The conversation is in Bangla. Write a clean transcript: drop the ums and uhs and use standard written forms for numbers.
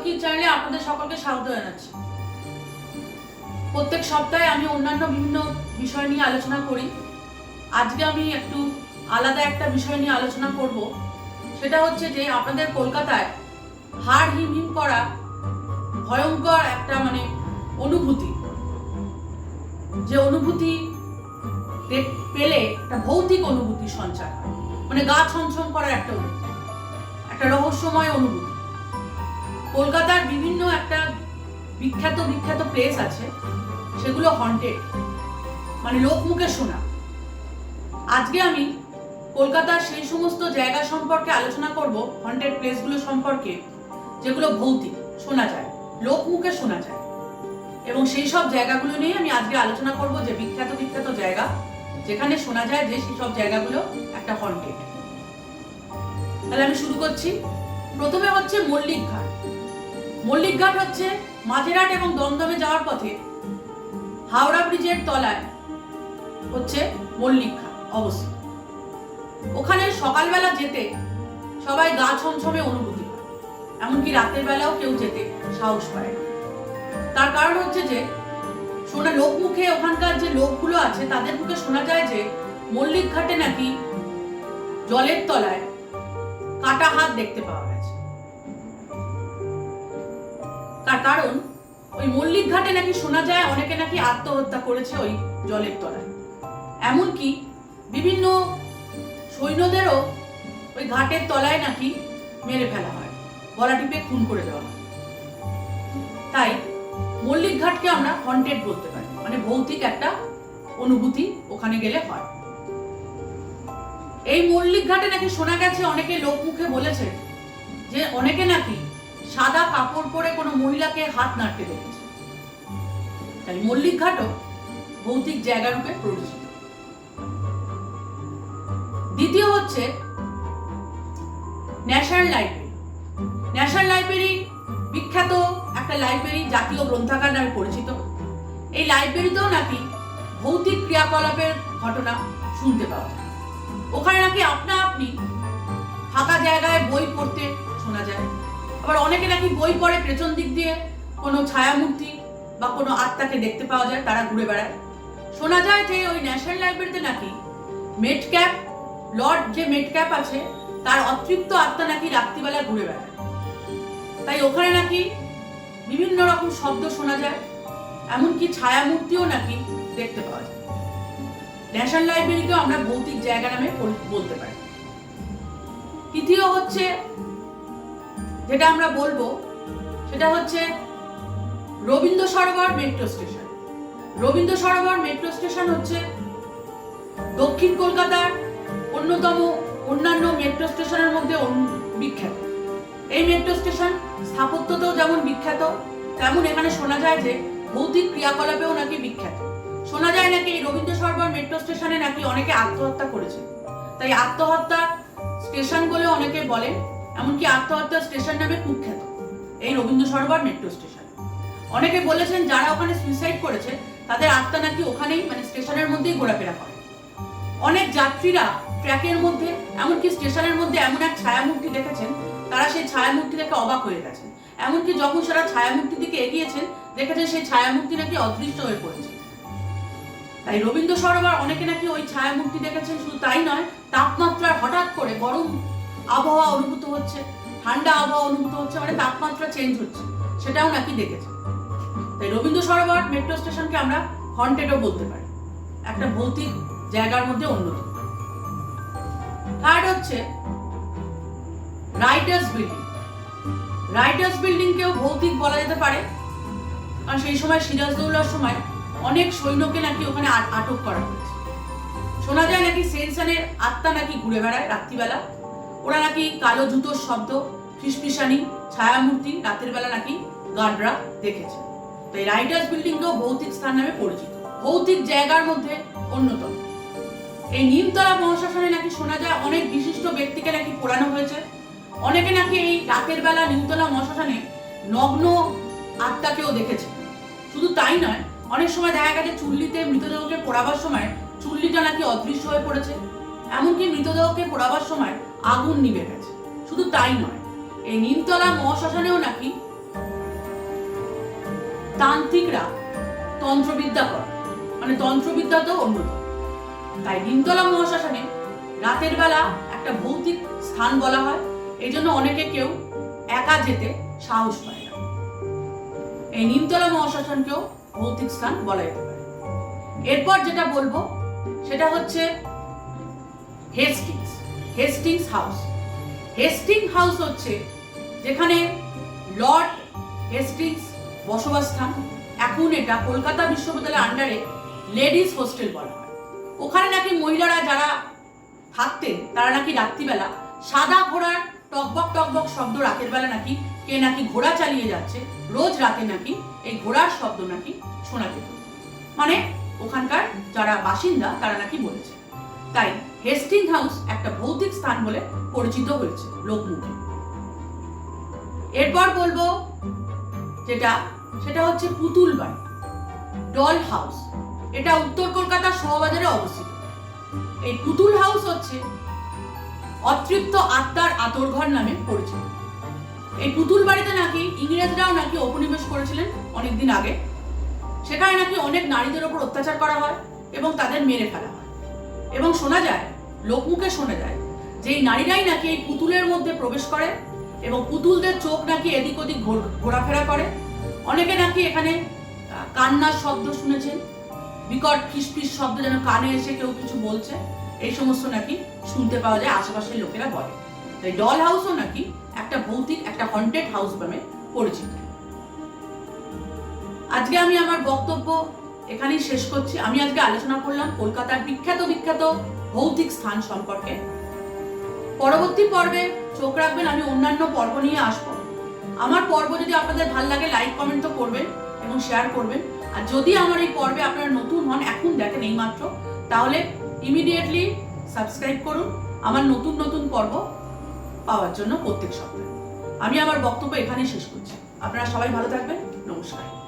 অলৌকিক চ্যানেলে আপনাদের সকলকে স্বাগত জানাচ্ছি। প্রত্যেক সপ্তাহে আমি অন্যান্য বিভিন্ন বিষয় নিয়ে আলোচনা করি। আজকে আমি একটু আলাদা একটা বিষয় নিয়ে আলোচনা করব। সেটা হচ্ছে যে আপনাদের কলকাতায় হাড় হিমহিম করা ভয়ঙ্কর একটা অনুভূতি, যে অনুভূতি পেলে একটা ভৌতিক অনুভূতি সঞ্চার হয়, গা ছমছম করার একটা রহস্যময় অনুভূতি। কলকাতার বিভিন্ন একটা বিখ্যাত প্লেস আছে, সেগুলো হন্টেড, লোকমুখে শোনা। আজকে আমি কলকাতার সেই সমস্ত জায়গা সম্পর্কে আলোচনা করব, হন্টেড প্লেসগুলো সম্পর্কে, যেগুলো ভৌতিক, শোনা যায়, লোকমুখে শোনা যায়। এবং সেই সব জায়গাগুলো নিয়ে আমি আজকে আলোচনা করব, যে বিখ্যাত জায়গা যেখানে শোনা যায় যে সেই সব জায়গাগুলো একটা হন্টেড। তাহলে আমি শুরু করছি। প্রথমে হচ্ছে মল্লিক ঘাট। মল্লিক ঘাট হচ্ছে মাঝেরহাট এবং দমদমে যাওয়ার পথে হাওড়া ব্রিজের তলায় হচ্ছে মল্লিক ঘাট অবস্থিত। ওখানে সকালবেলা যেতে সবাই গা ছমছমে অনুভূতি হয়, এমনকি রাতের বেলাও কেউ যেতে সাহস পায় না। তার কারণ হচ্ছে যে শোনা লোকমুখে, ওখানকার যে লোকগুলো আছে তাদের মুখে শোনা যায় যে মল্লিক ঘাটে নাকি জলের তলায় কাটা হাত দেখতে পাওয়া গেছে। তার কারণ ওই মল্লিক ঘাটে নাকি শোনা যায় অনেকে নাকি আত্মহত্যা করেছে ওই জলের তলায়। এমনকি বিভিন্ন সৈন্যদেরও ওই ঘাটের তলায় নাকি মেরে ফেলা হয়, গলা টিপে খুন করে দেওয়া হয়। তাই মল্লিক ঘাটকে আমরা হন্টেড বলতে পারি, ভৌতিক একটা অনুভূতি ওখানে গেলে হয়। এই মল্লিক ঘাটে নাকি শোনা গেছে, অনেকে লোকমুখে বলেছে যে অনেকে নাকি সাদা কাপড় পরে কোনো মহিলাকে হাত নাড়তে দেখেছে। তাই মল্লিক ঘাটও ভৌতিক জায়গা রূপে পরিচিত। দ্বিতীয় হচ্ছে ন্যাশনাল লাইব্রেরি। ন্যাশনাল লাইব্রেরি বিখ্যাত একটা লাইব্রেরি, জাতীয় গ্রন্থাগার নামে পরিচিত। এই লাইব্রেরিতেও নাকি ভৌতিক ক্রিয়াকলাপের ঘটনা শুনতে পাওয়া যায়। ওখানে নাকি আপনি ফাঁকা জায়গায় বই পড়তে শোনা যায়। আবার অনেকে নাকি বই পড়ে পেছন দিক দিয়ে কোনো ছায়ামূর্তি বা কোনো আত্মাকে দেখতে পাওয়া যায়, তারা ঘুরে বেড়ায়। শোনা যায় যে ওই ন্যাশনাল লাইব্রেরিতে নাকি মেডক্যাপ, লর্ড যে মেডক্যাপ আছে, তার অতৃপ্ত আত্মা নাকি রাত্রিবেলা ঘুরে বেড়ায়। তাই ওখানে নাকি বিভিন্ন রকম শব্দ শোনা যায়, এমনকি ছায়ামূর্তিও নাকি দেখতে পাওয়া যায়। ন্যাশনাল লাইব্রেরিকেও আমরা ভৌতিক জায়গা নামে বলতে পারি। তৃতীয় হচ্ছে যেটা আমরা বলবো, সেটা হচ্ছে Rabindra Sarobar metro station. Rabindra Sarobar metro station হচ্ছে দক্ষিণ কলকাতার অন্যান্য মেট্রো স্টেশনের মধ্যে বিখ্যাত। এই মেট্রো স্টেশন স্থাপত্যতেও যেমন বিখ্যাত, তেমন এখানে শোনা যায় যে ভৌতিক ক্রিয়াকলাপেও নাকি বিখ্যাত। শোনা যায় নাকি এই রবীন্দ্র সরোবর মেট্রো স্টেশনে নাকি অনেকে আত্মহত্যা করেছে। তাই আত্মহত্যা স্টেশন বলে অনেকে বলেন, এমনকি আত্মহত্যা স্টেশন নামে কুখ্যাত এই রবীন্দ্র সরোবর মেট্রো স্টেশন। অনেকে বলেছেন যারা ওখানে সুইসাইড করেছে তাদের আত্মা নাকি ওখানেই স্টেশনের মধ্যেই ঘোরাফেরা করে। অনেক যাত্রীরা ট্র্যাকের মধ্যে, এমনকি স্টেশনের মধ্যে এমন এক ছায়ামূর্তি দেখেছেন, তারা সেই ছায়ামূর্তি দেখে অবাক হয়ে গেছেন। এমনকি যখন সেটা ছায়ামূর্তির দিকে এগিয়েছেন, দেখেছেন সেই ছায়ামূর্তি নাকি অদৃশ্য হয়ে পড়েছে। তাই রবীন্দ্র সরোবর অনেকে নাকি ওই ছায়ামূর্তি দেখেছেন। শুধু তাই নয়, তাপমাত্রার হঠাৎ করে গরম আবহাওয়া অনুভূত হচ্ছে, ঠান্ডা আবহাওয়া অনুভূত হচ্ছে, তাপমাত্রা চেঞ্জ হচ্ছে, সেটাও নাকি দেখেছে। তাই রবীন্দ্র সরোবর মেট্রো স্টেশনকে আমরা হন্টেডও বলতে পারি, একটা ভৌতিক জায়গার মধ্যে অন্যতম। থার্ড হচ্ছে রাইটার্স বিল্ডিং। রাইটার্স বিল্ডিংকেও ভৌতিক বলা যেতে পারে, কারণ সেই সময় সিরাজদৌল্লার সময় অনেক সৈন্যকে নাকি ওখানে আটক করা হয়েছে। শোনা যায় নাকি সেনসানের আত্মা নাকি ঘুরে বেড়ায় রাত্রিবেলা। ওরা নাকি কালো জুতোর শব্দ, ফিসফিসানি, ছায়ামূর্তি রাতের বেলা নাকি গার্ডরা দেখেছে। তো এই রাইটার্স বিল্ডিংকেও ভৌতিক স্থান নামে পরিচিত, ভৌতিক জায়গার মধ্যে অন্যতম। এই নিমতলা মহাশ্মশানে নাকি শোনা যায় অনেক বিশিষ্ট ব্যক্তিকে নাকি পোড়ানো হয়েছে। অনেকে নাকি এই রাতের বেলা নিমতলা মহাশ্মশানে নগ্ন আত্মাকেও দেখেছে। শুধু তাই নয়, অনেক সময় দেখা গেছে চুল্লিতে মৃতদেহকে পোড়াবার সময় চুল্লিটা নাকি অদৃশ্য হয়ে পড়েছে, এমনকি মৃতদেহকে পোড়াবার সময় আগুন নিভে গেছে। শুধু তাই নয়, এই নিমতলা মহাশ্মশানেও নাকি তান্ত্রিকরা তন্ত্রবিদ্যা করে, মানে তন্ত্রবিদ্যা তো অন্যতম। তাই নিমতলা মহাশ্মশানে রাতের বেলা একটা ভৌতিক স্থান বলা হয়, এই জন্য অনেকে কেউ একা যেতে সাহস পায় না। এই নিমতলা মহাশ্মশানকেও ভৌতিক স্থান বলা যেতে পারে। এরপর যেটা বলবো সেটা হচ্ছে হেস্টিংস হাউস। হেস্টিংস হাউস হচ্ছে যেখানে লর্ড হেস্টিংস বসবাস স্থান। এখন এটা কলকাতা বিশ্ববিদ্যালয়ের আন্ডারে লেডিস হোস্টেল বলা হয়। ওখানে নাকি মহিলারা যারা থাকতেন তারা নাকি রাত্রিবেলা সাদা ঘোড়ার টকবক টকবক শব্দ, রাতের বেলা নাকি কে নাকি ঘোড়া চালিয়ে যাচ্ছে, রোজ রাতে নাকি এই ঘোড়ার শব্দ নাকি শোনা যেত, মানে ওখানকার যারা বাসিন্দা তারা নাকি বলেছে। তাই হেস্টিং হাউস একটা ভৌতিক স্থান বলে পরিচিত হয়েছে লোকমুখে। এরপর বলবো সেটা হচ্ছে পুতুল বাড়ি, ডল হাউস। এটা উত্তর কলকাতার শোভাবাজারে অবস্থিত। এই পুতুল হাউস হচ্ছে অতৃপ্ত আত্মার আতরঘর নামে পরিচিত। এই পুতুল বাড়িতে নাকি ইংরেজরাও নাকি উপনিবেশ করেছিলেন অনেকদিন আগে। সেখানে নাকি অনেক নারীদের ওপর অত্যাচার করা হয় এবং তাদের মেরে ফেলা হয়, এবং শোনা যায়, লোকমুখে শোনা যায় যে এই নারীরাই নাকি এই পুতুলের মধ্যে প্রবেশ করে এবং পুতুলদের চোখ নাকি এদিক ওদিক ঘোরাফেরা করে। অনেকে নাকি এখানে কান্নার শব্দ শুনেছেন, বিকট ফিসফিস শব্দ, যেন কানে এসে কেউ কিছু বলছে, এই সমস্ত নাকি শুনতে পাওয়া যায়, আশেপাশের লোকেরা বলে। তাই ডল হাউসও নাকি একটা ভৌতিক, একটা হন্টেড হাউস নামে পরিচিত। আজকে আমি আমার বক্তব্য এখানেই শেষ করছি। আমি আজকে আলোচনা করলাম কলকাতার বিখ্যাত ভৌতিক স্থান সম্পর্কে। পরবর্তী পর্বে চোখ রাখবেন, আমি অন্যান্য পর্ব নিয়ে আসবো। আমার পর্ব যদি আপনাদের ভালো লাগে লাইক কমেন্ট তো করবেন এবং শেয়ার করবেন। আর যদি আমার এই পর্বে আপনারা নতুন হন, এখন দেখেন এইমাত্র, তাহলে ইমিডিয়েটলি সাবস্ক্রাইব করুন আমার নতুন পর্ব পাওয়ার জন্য প্রত্যেক সপ্তাহে। আমি আমার বক্তব্য এখানেই শেষ করছি। আপনারা সবাই ভালো থাকবেন। নমস্কার।